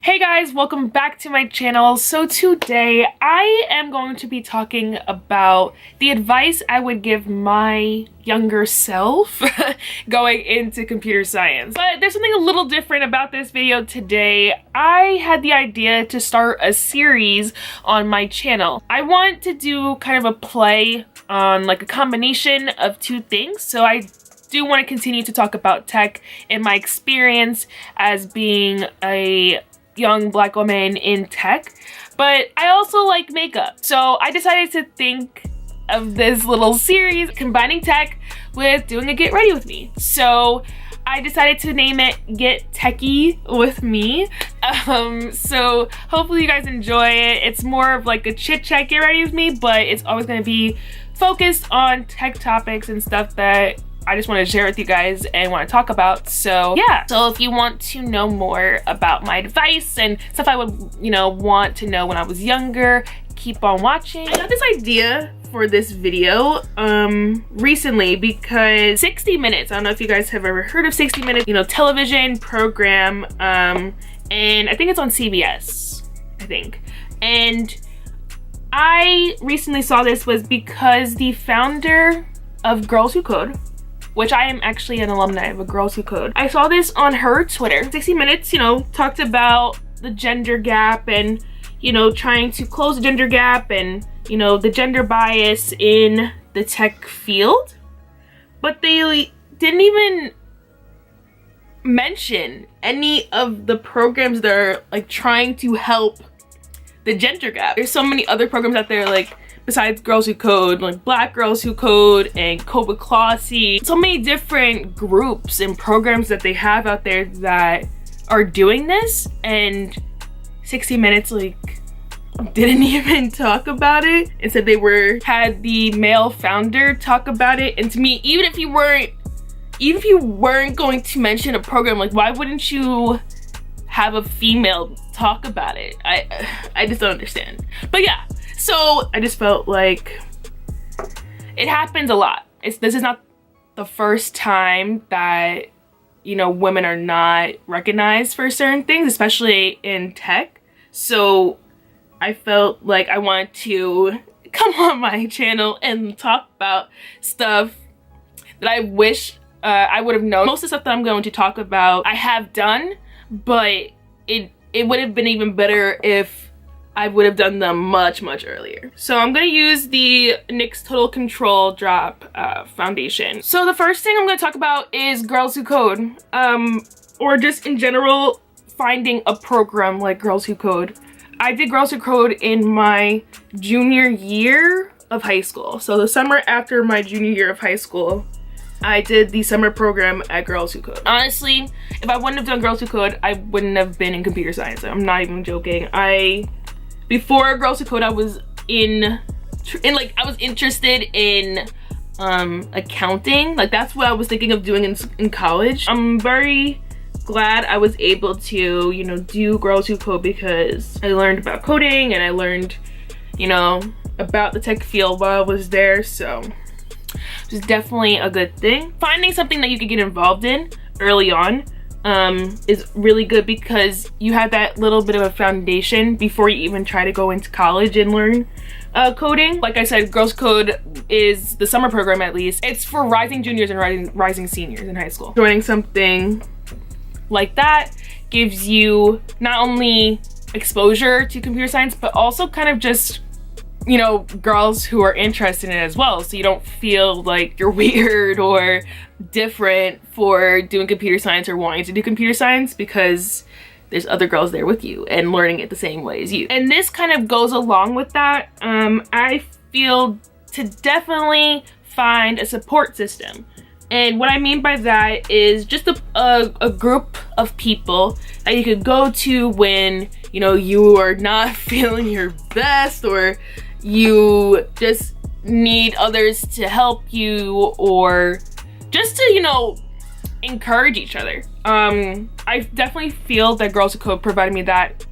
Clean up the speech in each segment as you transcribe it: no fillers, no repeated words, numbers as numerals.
Hey guys, welcome back to my channel. So today I am going to be talking about the advice I would give my younger self going into computer science. But there's something a little different about this video today. I had the idea to start a series on my channel. I want to do kind of a play on like a combination of two things. So I do want to continue to talk about tech and my experience as being a young black woman in tech, but I also like makeup. So I decided to think of this little series combining tech with doing a get ready with me. So I decided to name it Get Techie with Me. So hopefully you guys enjoy it. It's more of like a chit chat get ready with me, but it's always going to be focused on tech topics and stuff that I just want to share with you guys and want to talk about. So yeah, so if you want to know more about my advice and stuff I would, want to know when I was younger, keep on watching. I got this idea for this video recently because 60 Minutes, I don't know if you guys have ever heard of 60 Minutes, television program, and I think it's on CBS, I think. And I recently saw this was because the founder of Girls Who Code, which I am actually an alumni of a Girls Who Code. I saw this on her Twitter. 60 Minutes, talked about the gender gap and, trying to close the gender gap and, the gender bias in the tech field. But they didn't even mention any of the programs that are like trying to help the gender gap. There's so many other programs out there like besides Girls Who Code, like Black Girls Who Code and Code Classy. So many different groups and programs that they have out there that are doing this, and 60 Minutes like didn't even talk about it and said they had the male founder talk about it. And to me, even if you weren't going to mention a program, like why wouldn't you have a female talk about it? I just don't understand. But yeah, so I just felt like it happens a lot. This is not the first time that, women are not recognized for certain things, especially in tech. So I felt like I wanted to come on my channel and talk about stuff that I wish I would have known. Most of the stuff that I'm going to talk about, I have done, but it would have been even better if I would have done them much earlier. So I'm gonna use the NYX Total Control Drop foundation. So the first thing I'm gonna talk about is Girls Who Code, or just in general finding a program like Girls Who Code. I did Girls Who Code in my junior year of high school. So the summer after my junior year of high school, I did the summer program at Girls Who Code. Honestly, if I wouldn't have done Girls Who Code, I wouldn't have been in computer science. I'm not even joking. Before Girls Who Code, I was I was interested in accounting. Like that's what I was thinking of doing in college. I'm very glad I was able to, do Girls Who Code because I learned about coding and I learned, about the tech field while I was there. So it's definitely a good thing. Finding something that you could get involved in early on is really good because you have that little bit of a foundation before you even try to go into college and learn coding. Like I said, Girls Code is the summer program, at least. It's for rising juniors and rising seniors in high school. Joining something like that gives you not only exposure to computer science, but also kind of just, girls who are interested in it as well. So you don't feel like you're weird or different for doing computer science or wanting to do computer science because there's other girls there with you and learning it the same way as you. And this kind of goes along with that. I feel to definitely find a support system. And what I mean by that is just a group of people that you could go to when, you are not feeling your best or you just need others to help you or just to, encourage each other. I definitely feel that Girls Who Code provided me that,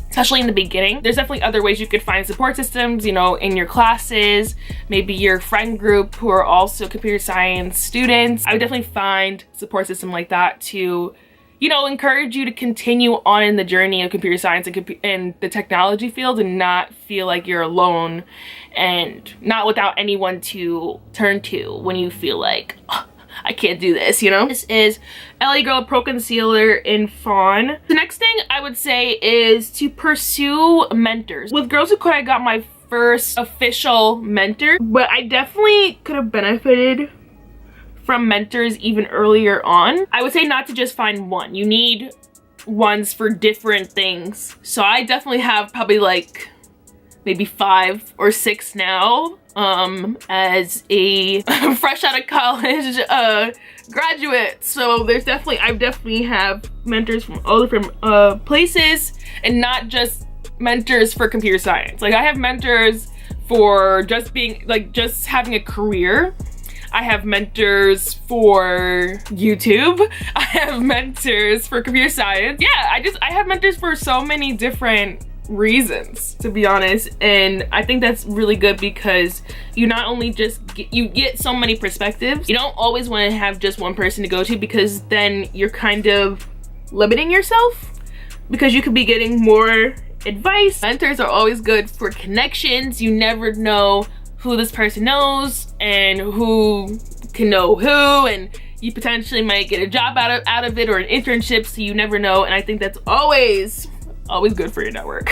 especially in the beginning. There's definitely other ways you could find support systems, in your classes, maybe your friend group who are also computer science students. I would definitely find a support system like that to you know, encourage you to continue on in the journey of computer science and the technology field, and not feel like you're alone and not without anyone to turn to when you feel like, oh, I can't do this, you know? This is LA Girl Pro Concealer in Fawn. The next thing I would say is to pursue mentors. With Girls Who Could, I got my first official mentor, but I definitely could have benefited from mentors even earlier on. I would say not to just find one. You need ones for different things. So I definitely have probably like maybe 5 or 6 now, as a fresh out of college graduate. So there's definitely, I definitely have mentors from all different places, and not just mentors for computer science. Like I have mentors for just being, like just having a career. I have mentors for YouTube. I have mentors for computer science. Yeah, I have mentors for so many different reasons, to be honest, and I think that's really good because you not only just get so many perspectives. You don't always want to have just one person to go to, because then you're kind of limiting yourself, because you could be getting more advice. Mentors are always good for connections. You never know who this person knows and who can know who, and you potentially might get a job out of it, or an internship, so you never know. And I think that's always good for your network.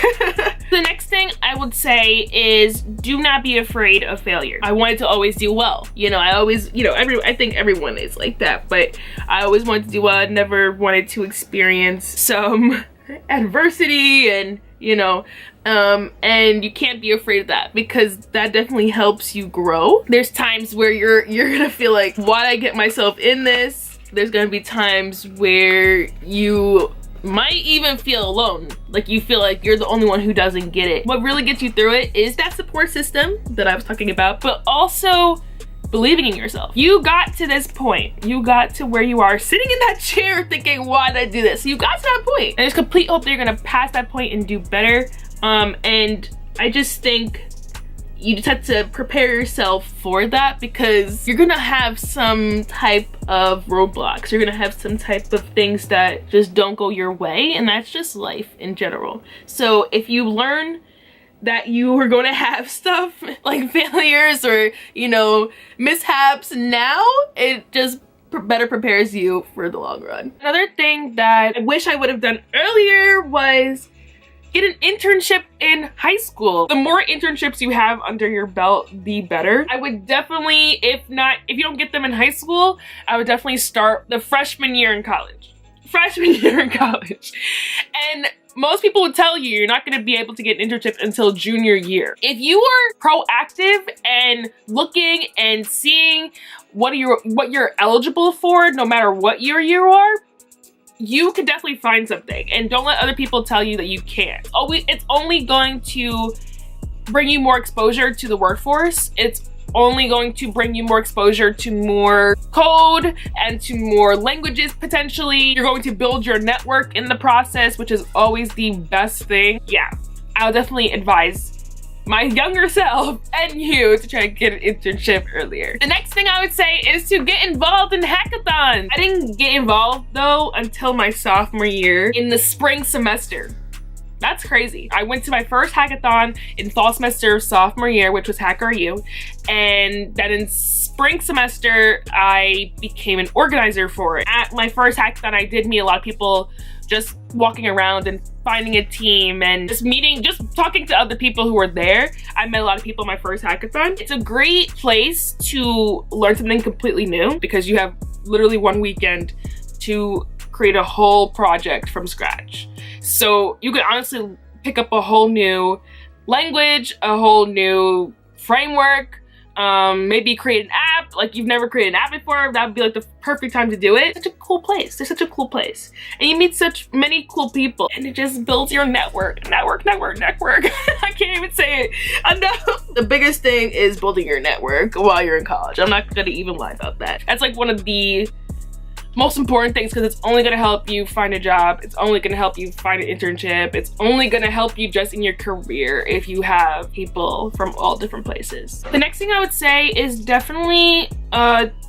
The next thing I would say is do not be afraid of failure. I wanted to always do well. You know, I always, you know, I think everyone is like that, but I always wanted to do well. I never wanted to experience some adversity, and you know, and you can't be afraid of that, because that definitely helps you grow. There's times where you're gonna feel like, why'd I get myself in this? There's gonna be times where you might even feel alone, like you feel like you're the only one who doesn't get it. What really gets you through it is that support system that I was talking about, but also believing in yourself. You got to this point. You got to where you are sitting in that chair thinking, why did I do this? You got to that point, and there's complete hope that you're gonna pass that point and do better. And I just think you just have to prepare yourself for that, because you're gonna have some type of roadblocks. You're gonna have some type of things that just don't go your way, and that's just life in general. So if you learn that you are going to have stuff like failures or, you know, mishaps now, it just better prepares you for the long run. Another thing that I wish I would have done earlier was get an internship in high school. The more internships you have under your belt, the better. I would definitely, if you don't get them in high school, I would definitely start the freshman year in college. And most people would tell you you're not going to be able to get an internship until junior year. If you are proactive and looking and seeing what you're eligible for, no matter what year you are, you can definitely find something. And don't let other people tell you that you can't. It's only going to bring you more exposure to the workforce. It's only going to bring you more exposure to more code and to more languages potentially. You're going to build your network in the process, which is always the best thing. Yeah, I would definitely advise my younger self and you to try to get an internship earlier. The next thing I would say is to get involved in hackathons. I didn't get involved though until my sophomore year in the spring semester. That's crazy. I went to my first hackathon in fall semester of sophomore year, which was HackRU, and then in spring semester, I became an organizer for it. At my first hackathon, I did meet a lot of people just walking around and finding a team and just talking to other people who were there. I met a lot of people in my first hackathon. It's a great place to learn something completely new because you have literally one weekend to create a whole project from scratch. So you could honestly pick up a whole new language, a whole new framework, maybe create an app. Like you've never created an app before, that would be like the perfect time to do it. Such a cool place. They're such a cool place. And you meet such many cool people and it just builds your network. I can't even say it enough. The biggest thing is building your network while you're in college. I'm not gonna even lie about that. That's like one of the most important things because it's only gonna help you find a job. It's only gonna help you find an internship. It's only gonna help you just in your career if you have people from all different places. The next thing I would say is definitely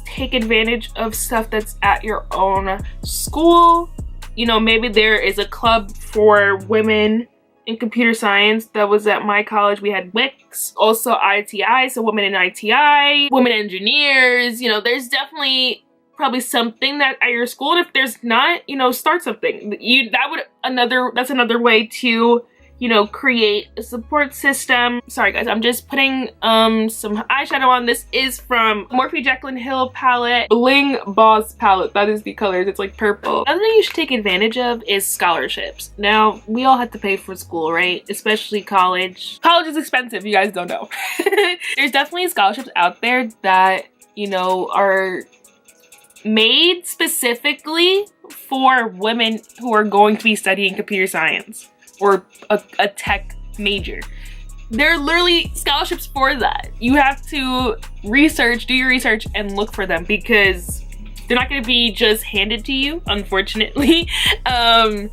take advantage of stuff that's at your own school you know, maybe there is a club for women in computer science. That was at my college. We had WICS, also ITI, so women in ITI, women engineers. You know, there's definitely probably something that at your school, and if there's not, you know, start something. That's another way to, you know, create a support system. Sorry guys, I'm just putting some eyeshadow on. This is from Morphe Jaclyn Hill palette, Bling Boss palette. That is the colors. It's like purple. Another thing you should take advantage of is scholarships. Now, we all have to pay for school, right? Especially college. College is expensive, you guys don't know. There's definitely scholarships out there that, you know, are made specifically for women who are going to be studying computer science or a tech major. There are literally scholarships for that. You have to research, do your research, and look for them because they're not going to be just handed to you, unfortunately. And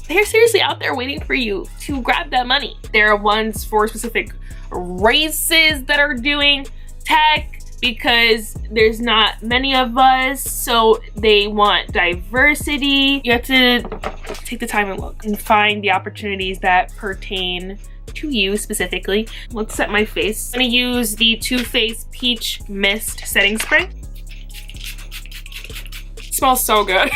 they're seriously out there waiting for you to grab that money. There are ones for specific races that are doing tech, because there's not many of us, so they want diversity. You have to take the time and look and find the opportunities that pertain to you specifically. Let's set my face. I'm gonna use the Too Faced Peach Mist Setting Spray. It smells so good.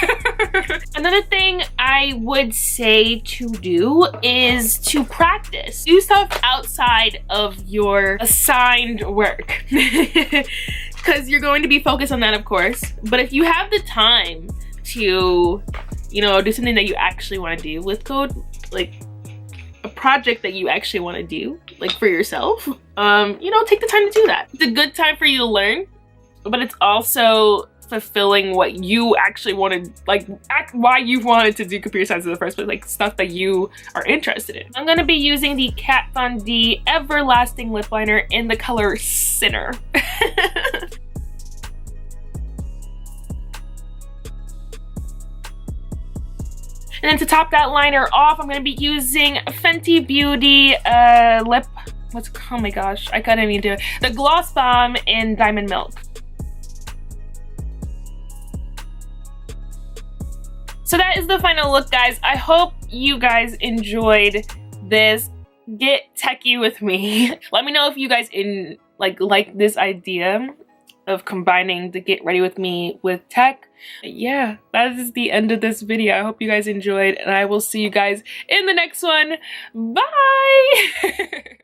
Another thing I would say to do is to practice. Do stuff outside of your assigned work. Because you're going to be focused on that, of course. But if you have the time to, you know, do something that you actually want to do with code, like a project that you actually want to do, like for yourself, you know, take the time to do that. It's a good time for you to learn, but it's also fulfilling what you actually wanted, like why you wanted to do computer science in the first place, like stuff that you are interested in. I'm gonna be using the Kat Von D Everlasting Lip Liner in the color Sinner. And then to top that liner off, I'm gonna be using Fenty Beauty lip, oh my gosh, I couldn't even do it. The Gloss Bomb in Diamond Milk. So that is the final look, guys. I hope you guys enjoyed this Get Techie with me. Let me know if you guys like this idea of combining the Get Ready With Me with tech. Yeah, that is the end of this video. I hope you guys enjoyed, and I will see you guys in the next one. Bye!